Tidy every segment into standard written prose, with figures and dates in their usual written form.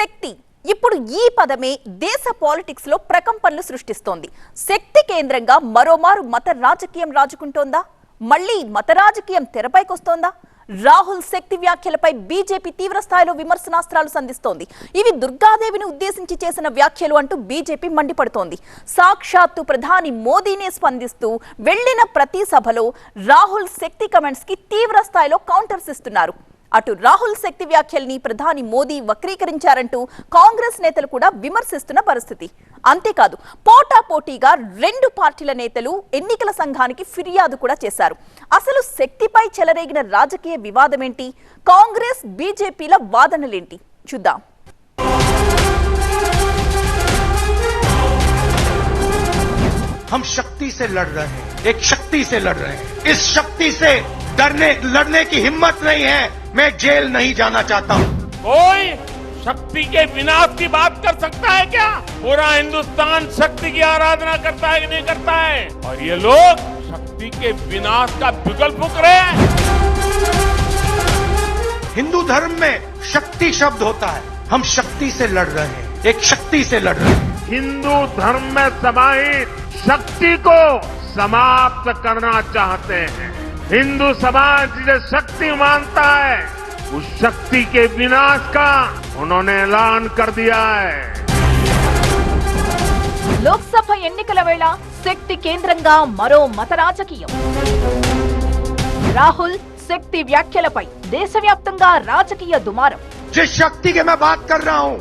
శక్తి ఇప్పుడు ఈ పదమే దేశ పాలిటిక్స్ లో ప్రకంపనలు సృష్టిస్తోంది. శక్తి కేంద్రంగా మరోమారు మత రాజకీయం రాజుకుంటోందా? మళ్ళీ మత రాజకీయం తెరపైకొస్తోందా? రాహుల్ శక్తి వ్యాఖ్యలపై బీజేపీ తీవ్ర స్థాయిలో విమర్శనాస్త్రాలు సంధిస్తోంది. ఇవి దుర్గాదేవిని ఉద్దేశించి చేసిన వ్యాఖ్యలు అంటూ బీజేపీ మండిపడుతోంది. సాక్షాత్తు ప్రధాని మోదీనే స్పందిస్తూ వెళ్లిన ప్రతి సభలో రాహుల్ శక్తి కమెంట్స్ కి తీవ్ర స్థాయిలో కౌంటర్స్ ఇస్తున్నారు. అటు రాహుల్ శక్తి వ్యాఖ్యల్ని ప్రధాని మోదీ వక్రీకరించారంటూ కాంగ్రెస్ నేతలు కూడా విమర్శిస్తున్న పరిస్థితి. అంతేకాదు పోటాపోటీగా రెండు పార్టీల నేతలు ఎన్నికల సంఘానికి ఫిర్యాదు కూడా చేశారు. అసలు శక్తిపై చెలరేగిన రాజకీయ వివాదమేంటి? కాంగ్రెస్ బీజేపీల వాదనలేంటి? చూద్దాం. हम शक्ति से लड़ रहे हैं, एक शक्ति से लड़ रहे हैं. इस शक्ति से लड़ने की हिम्मत नहीं है. मैं जेल नहीं जाना चाहता हूँ. कोई शक्ति के विनाश की बात कर सकता है क्या? पूरा हिंदुस्तान शक्ति की आराधना करता है कि नहीं करता है? और ये लोग शक्ति के विनाश का बिगुल फूंक रहे हैं. हिंदू धर्म में शक्ति शब्द होता है. हम शक्ति से लड़ रहे हैं, एक शक्ति से लड़ रहे हैं. हिंदू धर्म में समाहित शक्ति को समाप्त करना चाहते हैं. हिंदू समाज जिसे शक्ति मानता है, उस शक्ति के विनाश का उन्होंने ऐलान कर दिया है. లోక్సభ ఎన్నికల వేళ శక్తి కేంద్రంగా మరో మత రాజకీయం. రాహుల్ శక్తి వ్యాఖ్యలపై దేశవ్యాప్తంగా రాజకీయ దుమారం. जिस शक्ति के मैं बात कर रहा हूँ,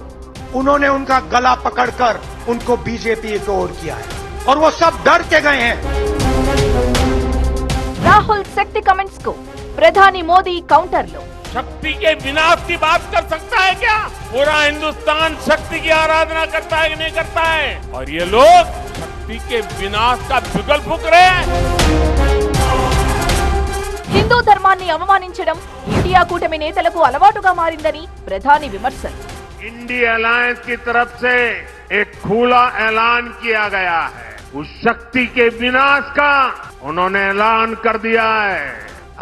उन्होंने उनका गला पकड़कर उनको बीजेपी की ओर किया है और वो सब डर के गए हैं. రాహుల్ శక్తి కమెంట్స్ కు ప్రధాని మోదీ కౌంటర్లు. शक्ति के विनाश की बात कर सकता है क्या? पूरा हिंदुस्तान शक्ति की आराधना करता है कि नहीं करता है? और ये लोग शक्ति के विनाश का बिगुल फूंक रहे हैं. హిందూ ధర్మాన్ని అవమానించడం ఇండియా కూటమి నేతలకు అలవాటుగా మారిందని ప్రధాని విమర్శలు. इंडिया अलायंस की तरफ से एक खुला ऐलान किया गया है. उस शक्ति के विनाश का उन्होंने ऐलान कर दिया है.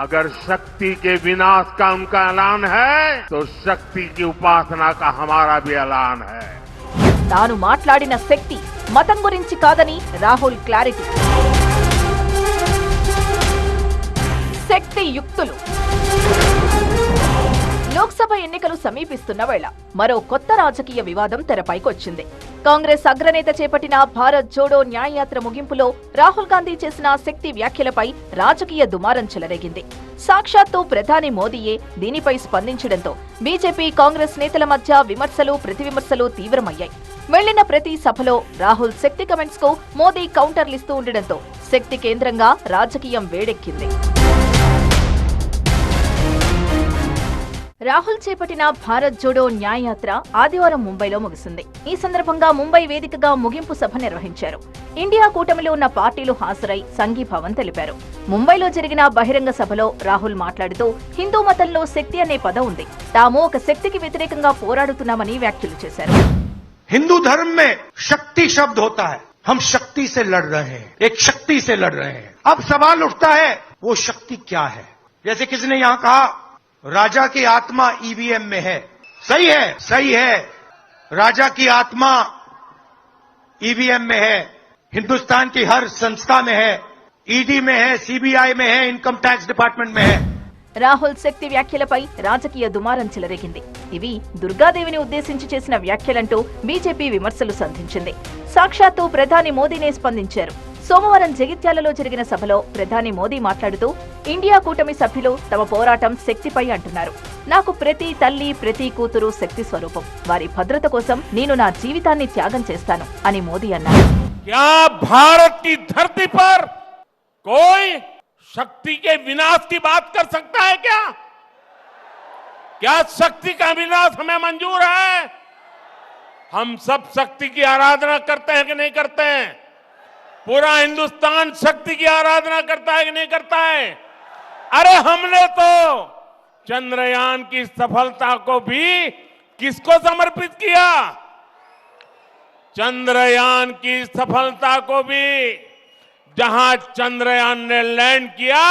अगर शक्ति के विनाश का उनका ऐलान है, तो शक्ति की उपासना का हमारा भी ऐलान है. తాను మాట్లాడిన శక్తి మతం గురించి కాదని రాహుల్ క్లారిటీ. శక్తి యుక్తులు. లోక్సభ ఎన్నికలు సమీపిస్తున్న వేళ మరో కొత్త రాజకీయ వివాదం తెరపైకొచ్చింది. కాంగ్రెస్ అగ్రనేత చేపట్టిన భారత్ జోడో న్యాయయాత్ర ముగింపులో రాహుల్ గాంధీ చేసిన శక్తి వ్యాఖ్యలపై రాజకీయ దుమారం చెలరేగింది. సాక్షాత్తు ప్రధాని మోదీయే దీనిపై స్పందించడంతో బీజేపీ కాంగ్రెస్ నేతల మధ్య విమర్శలు ప్రతివిమర్శలు తీవ్రమయ్యాయి. వెళ్లిన ప్రతి సభలో రాహుల్ శక్తి కమెంట్స్ కు మోదీ కౌంటర్లిస్తూ ఉండడంతో శక్తి కేంద్రంగా రాజకీయం వేడెక్కింది. రాహుల్ చేపట్టిన భారత్ జోడో న్యాయయాత్ర ఆదివారం ముంబైలో ముగిసింది. ఈ సందర్భంగా ముంబై వేదికగా ముగింపు సభ నిర్వహించారు. ఇండియా కూటమిలో ఉన్న పార్టీలు హాజరై సంఘీభావం తెలిపారు. ముంబైలో జరిగిన బహిరంగ సభలో రాహుల్ మాట్లాడుతూ హిందూ మతంలో శక్తి అనే పదం ఉంది, తాము ఒక శక్తికి వ్యతిరేకంగా పోరాడుతున్నామని వ్యాఖ్యలు చేశారు. हिंदू धर्म में शक्ति शब्द होता है. हम शक्ति से लड़ रहे हैं, एक शक्ति से लड़ रहे हैं. अब सवाल उठता है, वो शक्ति क्या है? जैसे किसी ने यहां कहा राजा की आत्मा ईवीएम में है. सही है, सही है. राजा की आत्मा ईवीएम में है, हिंदुस्तान की हर संस्था में है, ईडी में है, सीबीआई में है, इनकम टैक्स डिपार्टमेंट में है. రాహుల్ శక్తి వ్యాఖ్యలపై రాజకీయ దుమారం చెలరేగింది. ఇవి దుర్గాదేవిని ఉద్దేశించి చేసిన వ్యాఖ్యలంటూ బీజేపీ విమర్శలు సంధించింది. సాక్షాత్తు ప్రధాని మోదీనే స్పందించారు. సోమవారం జగిత్యాలలో జరిగిన సభలో ప్రధాని మోదీ మాట్లాడుతూ ఇండియా కూటమి సభ్యులు తమ పోరాటం శక్తిపై అంటున్నారు. నాకు ప్రతి తల్లి ప్రతి కూతురు శక్తి స్వరూపం. వారి భద్రత కోసం నేను నా జీవితాన్ని త్యాగం చేస్తాను అని మోదీ అన్నారు. शक्ति के विनाश की बात कर सकता है क्या? क्या शक्ति का विनाश हमें मंजूर है? हम सब शक्ति की आराधना करते हैं कि नहीं करते हैं? पूरा हिंदुस्तान शक्ति की आराधना करता है कि नहीं करता है? अरे हमने तो चंद्रयान की सफलता को भी किसको समर्पित किया? चंद्रयान की सफलता को भी जहां चंद्रयान ने लैंड किया,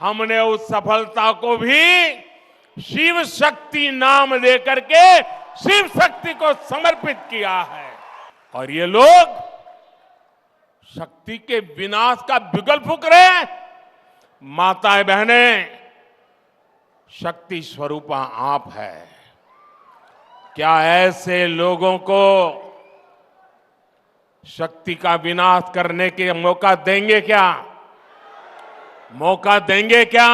हमने उस सफलता को भी शिव शक्ति नाम देकर के शिव शक्ति को समर्पित किया है और ये लोग शक्ति के विनाश का बिगुल फूंक रहे हैं। माताएं बहनें, शक्ति स्वरूपा आप है। क्या ऐसे लोगों को शक्ति का विनाश करने के मौका देंगे क्या? मौका देंगे क्या?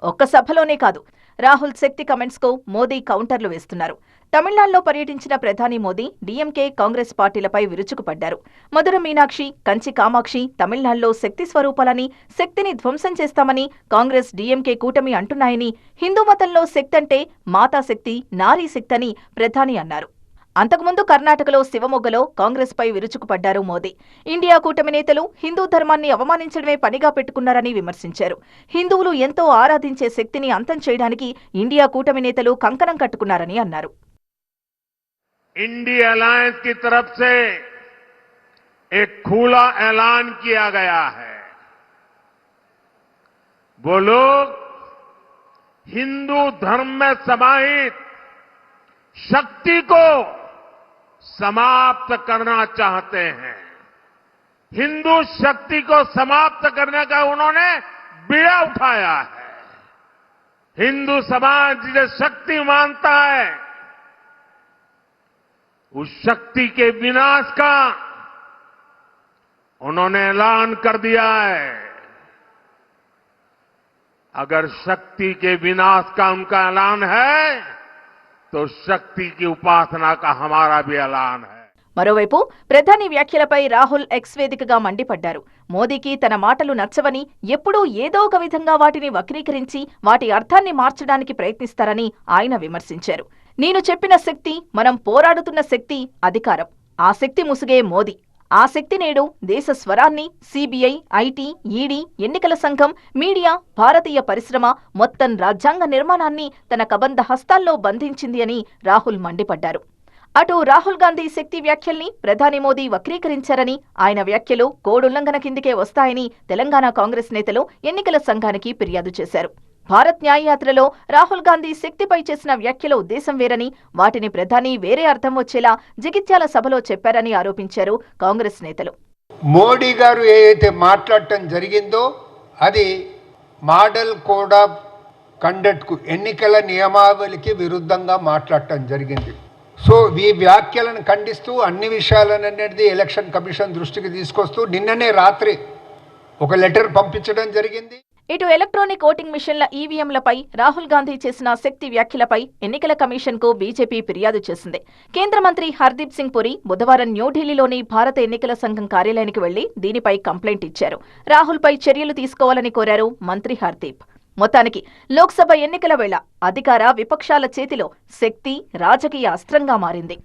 ఒక్క సభలోనే కాదు, రాహుల్ శక్తి కమెంట్స్ కు మోదీ కౌంటర్లు వేస్తున్నారు. తమిళనాడులో పర్యటించిన ప్రధాని మోదీ డీఎంకే, కాంగ్రెస్ పార్టీలపై విరుచుకుపడ్డారు. మధుర మీనాక్షి, కంచి కామాక్షి తమిళనాడులో శక్తి స్వరూపాలని, శక్తిని ధ్వంసం చేస్తామని కాంగ్రెస్, డీఎంకే కూటమి అంటున్నాయని, హిందూ మతంలో శక్తి అంటే మాతాశక్తి, నారీ శక్తి అని ప్రధాని అన్నారు. అంతకుముందు కర్ణాటకలో శివమొగ్గలో కాంగ్రెస్ పై విరుచుకుపడ్డారు మోదీ. ఇండియా కూటమి నేతలు హిందూ ధర్మాన్ని అవమానించడమే పనిగా పెట్టుకున్నారని విమర్శించారు. హిందువులు ఎంతో ఆరాధించే శక్తిని అంతం చేయడానికి ఇండియా కూటమి నేతలు కంకణం కట్టుకున్నారని అన్నారు. इंडिया अलायंस की तरफ से एक खुला ऐलान किया गया है। वो लोग हिंदू धर्म में समाहित शक्ति को समाप्त करना चाहते हैं। हिंदू शक्ति को समाप्त करने का उन्होंने बीड़ा उठाया है। हिंदू समाज जिसे शक्ति मानता है, उस शक्ति के विनाश का उन्होंने ऐलान कर दिया है। अगर शक्ति के विनाश का उनका ऐलान है तो शक्ति की उपासना का हमारा भी ऐलान है। మరోవైపు ప్రధాని వ్యాఖ్యలపై రాహుల్ ఎక్స్ వేదికగా మండిపడ్డారు. మోదీకి తన మాటలు నచ్చవని, ఎప్పుడూ ఏదో ఒక విధంగా వాటిని వక్రీకరించి వాటి అర్థాన్ని మార్చడానికి ప్రయత్నిస్తారని ఆయన విమర్శించారు. నేను చెప్పిన శక్తి, మనం పోరాడుతున్న శక్తి అధికారం. ఆ శక్తి ముసుగే మోదీ. ఆ శక్తి నేడు దేశ స్వరాన్ని, సిబిఐ, ఐటీ, ఈడీ, ఎన్నికల సంఘం, మీడియా, భారతీయ పరిశ్రమ, మొత్తం రాజ్యాంగ నిర్మాణాన్ని తన కబంధ హస్తాల్లో బంధించింది అని రాహుల్ మండిపడ్డారు. అటు రాహుల్ గాంధీ శక్తి వ్యాఖ్యల్ని ప్రధాని మోదీ వక్రీకరించారని, ఆయన వ్యాఖ్యలు కోడుల్లంఘన కిందికే వస్తాయని తెలంగాణ కాంగ్రెస్ నేతలు ఎన్నికల సంఘానికి ఫిర్యాదు చేశారు. భారత్ న్యాయయాత్రలో రాహుల్ గాంధీ శక్తిపై చేసిన వ్యాఖ్యల ఉద్దేశం వేరని, వాటిని ప్రధాని వేరే అర్థం వచ్చేలా జగిత్యాల సభలో చెప్పారని ఆరోపించారు కాంగ్రెస్ నేతలు. మోడీ గారు ఏదైతే మాట్లాడటం జరిగిందో అది మోడల్ కోడ్ ఆఫ్ కండక్ట్కు, ఎన్నికల నియమావళికి విరుద్ధంగా మాట్లాడటం జరిగింది. సో ఈ వ్యాఖ్యలను ఖండిస్తూ అన్ని విషయాలనేది ఎలక్షన్ కమిషన్ దృష్టికి తీసుకొస్తూ నిన్ననే రాత్రి ఒక లెటర్ పంపించడం జరిగింది. ఇటు ఎలక్ట్రానిక్ ఓటింగ్ మిషన్ల ఈవీఎంలపై రాహుల్ గాంధీ చేసిన శక్తి వ్యాఖ్యలపై ఎన్నికల కమిషన్కు బీజేపీ ఫిర్యాదు చేసింది. కేంద్ర మంత్రి హర్దీప్ సింగ్ పురి బుధవారం న్యూఢిల్లీలోని భారత ఎన్నికల సంఘం కార్యాలయానికి వెళ్లి దీనిపై కంప్లైంట్ ఇచ్చారు. రాహుల్పై చర్యలు తీసుకోవాలని కోరారు మంత్రి హర్దీప్. మొత్తానికి లోక్సభ ఎన్నికల వేళ అధికార విపక్షాల చేతిలో శక్తి రాజకీయ అస్త్రంగా మారింది.